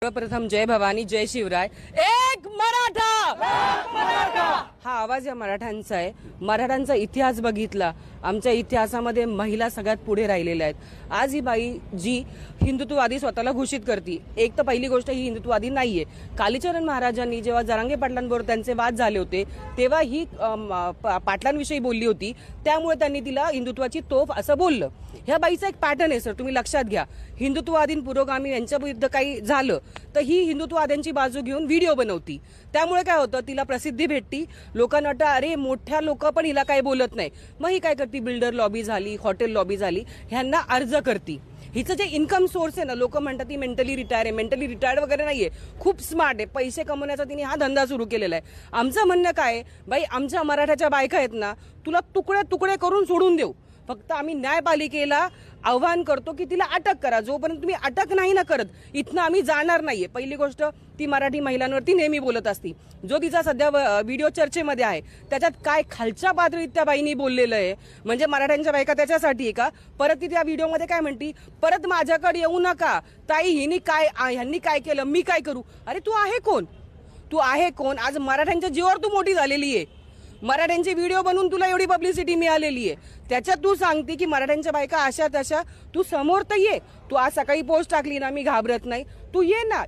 सर्वप्रथम जय भवानी जय शिवराय एक मराठा हा आवाज या मराठ्यांचा आहे। मराठ्यांचा इतिहास बघितला, आमच्या इतिहासामध्ये महिला सगळ्यात पुढे राहिलेल्या आहेत। आज ही बाई जी हिंदुत्ववादी स्वतःला घोषित करते, एक तर पहिली गोष्ट ही हिंदुत्ववादी नाहीये। कालीचरण महाराजांनी जेव्हा जरांगे पाटलांबरोबर त्यांचे वाद झाले होते तेव्हा ही पाटलांविषयी बोलली होती, त्यामुळे त्यांनी तिला हिंदुत्वाची तोफ असं बोललं। ह्या बाईचा एक पॅटर्न आहे सर, तुम्ही लक्षात घ्या। हिंदुत्ववादी पुरोगामी यांच्या विरुद्ध काही झालं तर ही हिंदुत्ववाद्यांची बाजू घेऊन व्हिडिओ बनवती, त्यामुळे काय होतं, तिला प्रसिद्धी भेटती। लोकांना वाटतं अरे मोठ्या लोक पण हिला काही बोलत नाही, मग ही काय करते, बिल्डर लॉबी झाली, हॉटेल लॉबी झाली, ह्यांना अर्ज करती। हिचं जे इन्कम सोर्स आहे ना, लोक म्हणतात ती मेंटली रिटायर आहे, मेंटली रिटायर्ड वगैरे नाहीये, खूप स्मार्ट आहे, पैसे कमवण्याचा तिने हा धंदा सुरू केलेला आहे। आमचं म्हणणं काय, बाई आमच्या मराठ्याच्या बायका आहेत ना, तुला तुकडे तुकडे करून सोडून देऊ, फक्त आम्ही न्यायपालिकेला आव्हान करतो की तिला अटक करा। जोपर्यंत तुम्ही अटक नाही ना करत, इथनं आम्ही जाणार नाहीये। पहिली गोष्ट, ती मराठी महिलांवरती नेहमी बोलत असती। जो तिचा सध्या व्हिडिओ चर्चेमध्ये आहे त्याच्यात काय खालच्या पातळीत त्या बाईनी बोललेलं आहे, म्हणजे मराठ्यांच्या बायका त्याच्यासाठी आहे का? परत ती त्या व्हिडिओमध्ये काय म्हणती, परत माझ्याकडे येऊ नका ताई, ह्यांनी काय केलं, मी काय करू? अरे तू आहे कोण? तू आहे कोण? आज मराठ्यांच्या जीवावर तू मोठी झालेली आहे, मराठ्यांचे व्हिडिओ बनवून तुला एवढी पब्लिसिटी मिळालेली आहे, त्याच्यात तू सांगते की मराठ्यांच्या बायका अशा तशा। तू समोर तर ये, तू आज सकाळी पोस्ट टाकली ना, मी घाबरत नाही, तू ये ना।